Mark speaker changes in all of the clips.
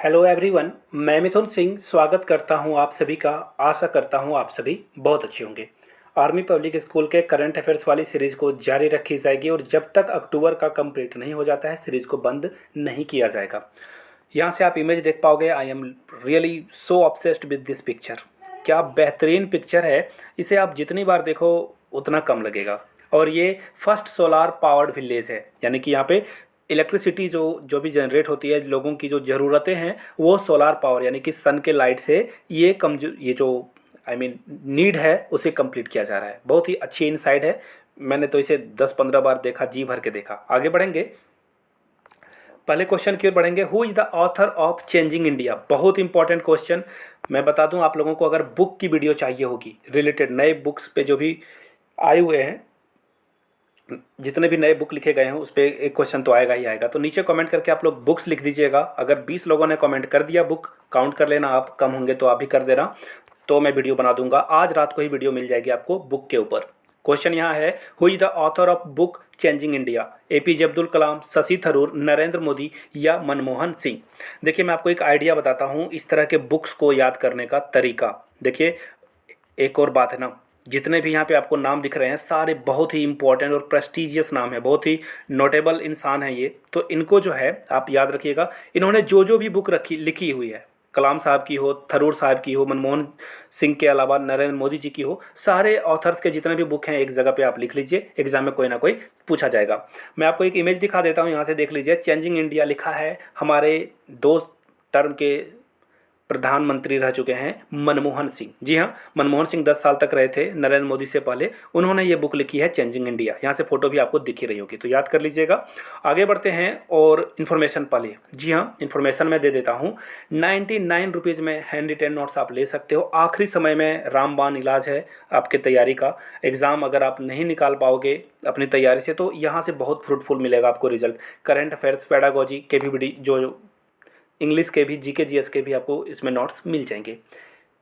Speaker 1: Hello everyone, मैं मिथुन सिंह स्वागत करता हूं आप सभी का। आशा करता हूं आप सभी बहुत अच्छे होंगे। आर्मी पब्लिक स्कूल के करंट अफेयर्स वाली सीरीज़ को जारी रखी जाएगी और जब तक अक्टूबर का कंप्लीट नहीं हो जाता है सीरीज़ को बंद नहीं किया जाएगा। यहाँ से आप इमेज देख पाओगे। I am really so obsessed with this picture. क्या बेहतरीन पिक्चर है। इसे आप जितनी बार देखो उतना कम लगेगा। और ये फर्स्ट सोलार पावर्ड विलेज है, यानी कि यहाँ पे इलेक्ट्रिसिटी जो जो भी जनरेट होती है, लोगों की जो ज़रूरतें हैं वो सोलार पावर यानी कि सन के लाइट से ये जो नीड है उसे कंप्लीट किया जा रहा है। बहुत ही अच्छी इनसाइट है। मैंने तो इसे 10-15 बार देखा, जी भर के देखा। आगे बढ़ेंगे, पहले क्वेश्चन की ओर बढ़ेंगे। Who is the author of changing India. बहुत इंपॉर्टेंट क्वेश्चन। मैं बता दूं आप लोगों को, अगर बुक की वीडियो चाहिए होगी रिलेटेड नए बुक्स पे जो भी आए हुए हैं, जितने भी नए बुक लिखे गए हैं उस पर एक क्वेश्चन तो आएगा ही आएगा। तो नीचे कमेंट करके आप लोग बुक्स लिख दीजिएगा। अगर 20 लोगों ने कमेंट कर दिया बुक, काउंट कर लेना आप, कम होंगे तो आप भी कर देना, तो मैं वीडियो बना दूंगा। आज रात को ही वीडियो मिल जाएगी आपको बुक के ऊपर। क्वेश्चन यहाँ है, who is the author of book changing India. APJ Abdul Kalam, Shashi Tharoor, Narendra Modi या मनमोहन सिंह। देखिए मैं आपको एक आइडिया बताता हूँ इस तरह के बुक्स को याद करने का तरीका। देखिए एक और बात है ना, जितने भी यहाँ पे आपको नाम दिख रहे हैं सारे बहुत ही इंपॉर्टेंट और प्रेस्टिजियस नाम है, बहुत ही नोटेबल इंसान है ये। तो इनको जो है आप याद रखिएगा। इन्होंने जो जो भी बुक लिखी हुई है, कलाम साहब की हो, थरूर साहब की हो, मनमोहन सिंह के अलावा नरेंद्र मोदी जी की हो, सारे ऑथर्स के जितने भी बुक हैं एक जगह पे आप लिख लीजिए। एग्जाम में कोई ना कोई पूछा जाएगा। मैं आपको एक इमेज दिखा देता हूँ, यहाँ से देख लीजिए। चेंजिंग इंडिया लिखा है। हमारे 2 टर्म के प्रधानमंत्री रह चुके हैं मनमोहन सिंह। जी हाँ, मनमोहन सिंह 10 साल तक रहे थे नरेंद्र मोदी से पहले। उन्होंने ये बुक लिखी है चेंजिंग इंडिया। यहाँ से फोटो भी आपको दिख ही रही होगी, तो याद कर लीजिएगा। आगे बढ़ते हैं और इन्फॉर्मेशन पहले। जी हाँ, इन्फॉर्मेशन मैं दे देता हूँ। 99 रुपीज़ में हैंड रिटेन नोट्स आप ले सकते हो। आखिरी समय में रामबाण इलाज है आपके तैयारी का। एग्ज़ाम अगर आप नहीं निकाल पाओगे अपनी तैयारी से तो यहाँ से बहुत फ्रूटफुल मिलेगा आपको रिजल्ट। करंट अफेयर्स, पेडागोजी के भी जो इंग्लिश के भी, जीके जीएस के भी आपको इसमें नोट्स मिल जाएंगे।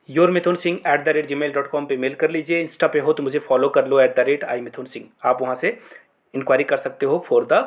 Speaker 1: yourmithunsingh@gmail.com पे मेल कर लीजिए। इंस्टा पे हो तो मुझे फॉलो कर लो @iMithunSingh। आप वहाँ से इंक्वायरी कर सकते हो for the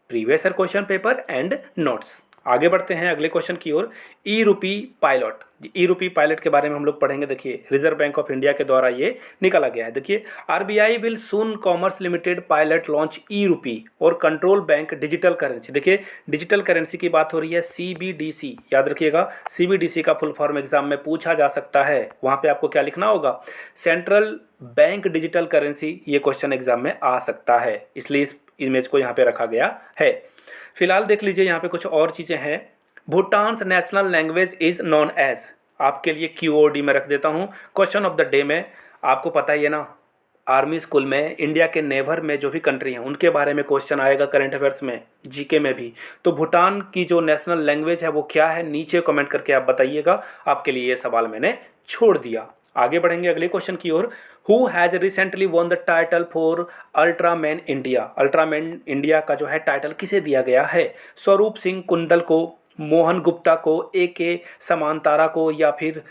Speaker 1: previous year question paper and notes. आगे बढ़ते हैं अगले क्वेश्चन की ओर। ई रूपी पायलट। ई रूपी पायलट के बारे में हम लोग पढ़ेंगे। देखिए रिजर्व बैंक ऑफ इंडिया के द्वारा ये निकाला गया है। देखिए RBI will soon commerce limited pilot launch e rupee और कंट्रोल बैंक डिजिटल करेंसी। देखिए डिजिटल करेंसी की बात हो रही है, सीबीडीसी। याद रखिएगा, सीबीडीसी का फुल फॉर्म एग्जाम में पूछा जा सकता है। वहाँ पे आपको क्या लिखना होगा, सेंट्रल बैंक डिजिटल करेंसी। ये क्वेश्चन एग्जाम में आ सकता है, इसलिए इस इमेज को यहाँ पे रखा गया है। फिलहाल देख लीजिए यहाँ पे कुछ और चीज़ें हैं। Bhutan's national language is known as. आपके लिए QOD में रख देता हूँ। क्वेश्चन ऑफ द डे में आपको पता ही है ना, आर्मी स्कूल में इंडिया के नेबर में जो भी कंट्री हैं उनके बारे में क्वेश्चन आएगा करंट अफेयर्स में, जीके में भी। तो भूटान की जो नेशनल लैंग्वेज है वो क्या है, नीचे कमेंट करके आप बताइएगा। आपके लिए ये सवाल मैंने छोड़ दिया। आगे बढ़ेंगे अगले क्वेश्चन की ओर। Who has recently won the title for Ultraman India. Ultraman India का जो है टाइटल किसे दिया गया है, स्वरूप सिंह कुंडल को, मोहन गुप्ता को, AK समांतारा को या फिर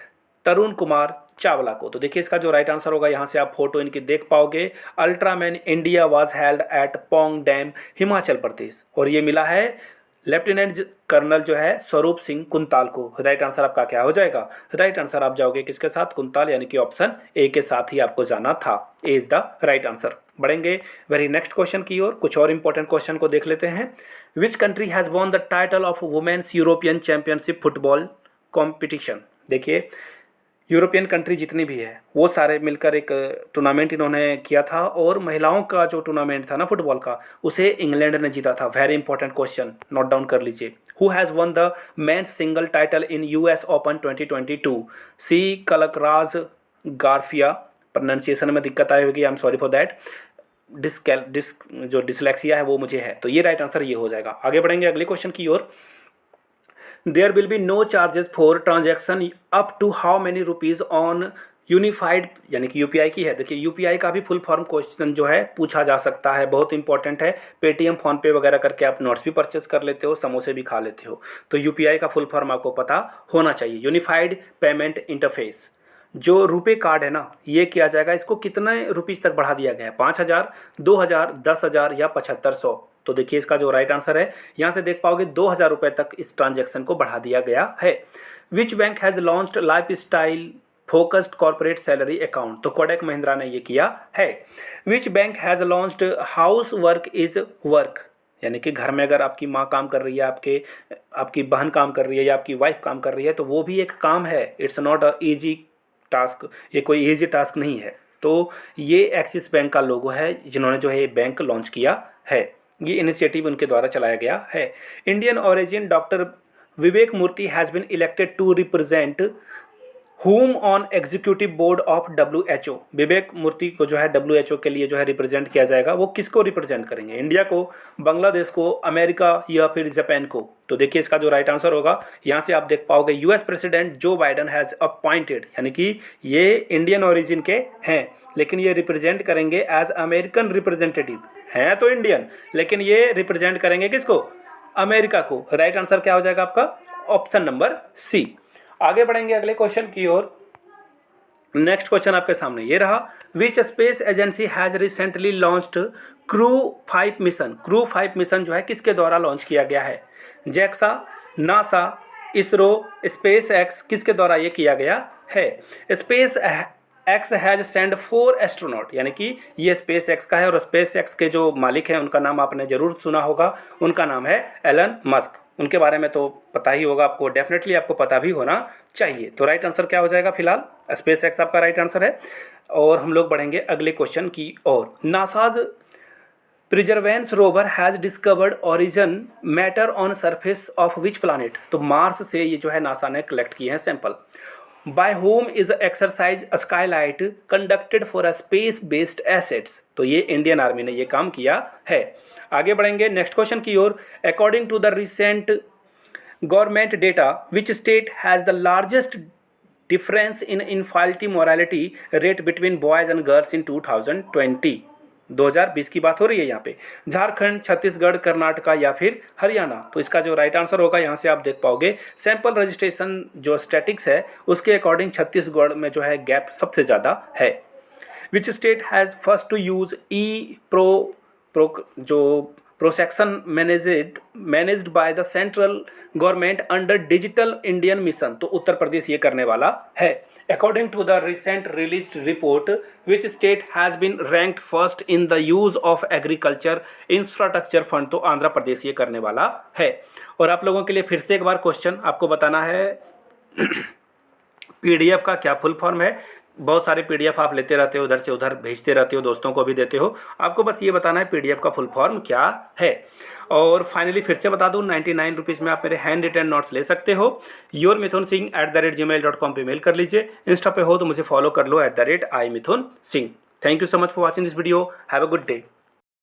Speaker 1: तरुण कुमार चावला को। तो देखिए इसका जो राइट आंसर होगा, यहाँ से आप फोटो इनकी देख पाओगे। Ultraman India was held at Pong dam, Himachal Pradesh, और ये मिला है लेफ्टिनेंट कर्नल जो है स्वरूप सिंह कुंताल को। राइट आंसर आपका क्या हो जाएगा, राइट आंसर आप जाओगे किसके साथ, कुंताल, यानी कि ऑप्शन A के साथ ही आपको जाना था। A is the right answer. बढ़ेंगे वेरी नेक्स्ट क्वेश्चन की ओर। कुछ और इंपॉर्टेंट क्वेश्चन को देख लेते हैं। Which country has won the title of women's European championship football competition. देखिए यूरोपियन कंट्री जितनी भी है वो सारे मिलकर एक टूर्नामेंट इन्होंने किया था, और महिलाओं का जो टूर्नामेंट था ना फुटबॉल का, उसे इंग्लैंड ने जीता था। Very important question, note down कर लीजिए। Who has won the men's single title in US open 2022। C Alcaraz Garfia. Pronunciation में दिक्कत आई होगी, I am sorry for that. जो डिसलेक्सिया है वो मुझे है, तो ये राइट आंसर ये हो जाएगा। आगे बढ़ेंगे अगले क्वेश्चन की ओर। There will be no charges for transaction up to how many rupees on unified, यानी कि UPI की है। देखिए UPI का भी फुल फॉर्म क्वेश्चन जो है पूछा जा सकता है, बहुत इंपॉर्टेंट है। पेटीएम, फोनपे वगैरह करके आप नोट्स भी परचेस कर लेते हो, समोसे भी खा लेते हो, तो UPI का फुल फॉर्म आपको पता होना चाहिए, यूनिफाइड पेमेंट इंटरफेस। जो रुपे कार्ड है ना, ये किया जाएगा, इसको कितने रुपीज़ तक बढ़ा दिया गया है, 5,000, 2,000, 10,000 या 7,500। तो देखिए इसका जो राइट आंसर है, यहाँ से देख पाओगे 2,000 रुपये तक इस ट्रांजैक्शन को बढ़ा दिया गया है। Which bank has launched life style focused corporate salary account, तो कोटक महिंद्रा ने ये किया है। Which bank has launched house work is work, यानी कि घर में अगर आपकी माँ काम कर रही है, आपकी बहन काम कर रही है या आपकी वाइफ काम कर रही है तो वो भी एक काम है। It's not a easy task, ये कोई ईजी टास्क नहीं है। तो ये एक्सिस बैंक का लोगो है जिन्होंने जो है ये बैंक लॉन्च किया है। ये इनिशिएटिव उनके द्वारा चलाया गया है। Indian origin doctor Vivek Murthy has been elected to represent whom on executive board of WHO। Vivek Murthy को जो है WHO के लिए जो है रिप्रेजेंट किया जाएगा। वो किसको रिप्रेजेंट करेंगे? इंडिया को, बांग्लादेश को, अमेरिका या फिर जापान को? तो देखिए इसका जो राइट आंसर होगा, यहाँ से आप देख पाओगे US प्रेसिडेंट जो बाइडन हैज़ अपॉइंटेड, यानी कि ये इंडियन ओरिजिन के हैं लेकिन ये रिप्रेजेंट करेंगे एज अमेरिकन रिप्रेजेंटेटिव। हैं तो इंडियन लेकिन ये रिप्रेजेंट करेंगे किसको? अमेरिका को। राइट आंसर क्या हो जाएगा आपका? Option number C. आगे बढ़ेंगे अगले क्वेश्चन की ओर। नेक्स्ट क्वेश्चन आपके सामने ये रहा। Which space agency has recently launched crew 5 mission. Crew 5 mission जो है किसके द्वारा लॉन्च किया गया है? JAXA, NASA, ISRO, space x, किसके द्वारा ये किया गया है? Space x has send 4 astronaut, यानी कि ये स्पेस एक्स का है और स्पेस एक्स के जो मालिक हैं उनका नाम आपने जरूर सुना होगा, उनका नाम है एलन मस्क। उनके बारे में तो पता ही होगा आपको, डेफिनेटली आपको पता भी होना चाहिए। तो राइट आंसर क्या हो जाएगा? फिलहाल स्पेस एक्स आपका राइट आंसर है। और हम लोग बढ़ेंगे अगले क्वेश्चन की ओर। NASA's Perseverance rover has discovered origin matter on surface of which planet. तो मार्स से ये जो है नासा ने कलेक्ट किए हैं sample. By whom is exercise Skylight conducted for a space based assets. तो ये इंडियन आर्मी ने ये काम किया है। आगे बढ़ेंगे नेक्स्ट क्वेश्चन की ओर। According to the recent government data which state has the largest difference in infant mortality rate between boys and girls in 2020। 2020 की बात हो रही है यहाँ पे। झारखंड, छत्तीसगढ़, कर्नाटका या फिर हरियाणा? तो इसका जो राइट आंसर होगा, यहाँ से आप देख पाओगे सैंपल रजिस्ट्रेशन जो स्टैटिक्स है उसके अकॉर्डिंग छत्तीसगढ़ में जो है गैप सबसे ज़्यादा है। Which state has first to use जो prosecution managed by the central government under digital Indian mission? तो उत्तर प्रदेश ये करने वाला है। According to the recent released report which state has been ranked first in the use of agriculture infrastructure fund? तो आंध्र प्रदेश ये करने वाला है। और आप लोगों के लिए फिर से एक बार क्वेश्चन आपको बताना है PDF का क्या फुल फॉर्म है। बहुत सारे PDF आप लेते रहते हो, उधर से उधर भेजते रहते हो, दोस्तों को भी देते हो। आपको बस ये बताना है PDF का फुल फॉर्म क्या है। और फाइनली फिर से बता दूं, 99 रुपीज़ में आप मेरे हैंड रिटन नोट्स ले सकते हो। yourmithunsingh@gmail.com पे मेल कर लीजिए। इंस्टा पे हो तो मुझे फॉलो कर लो @imithunsingh। Thank you so much for watching this video. Have a good day.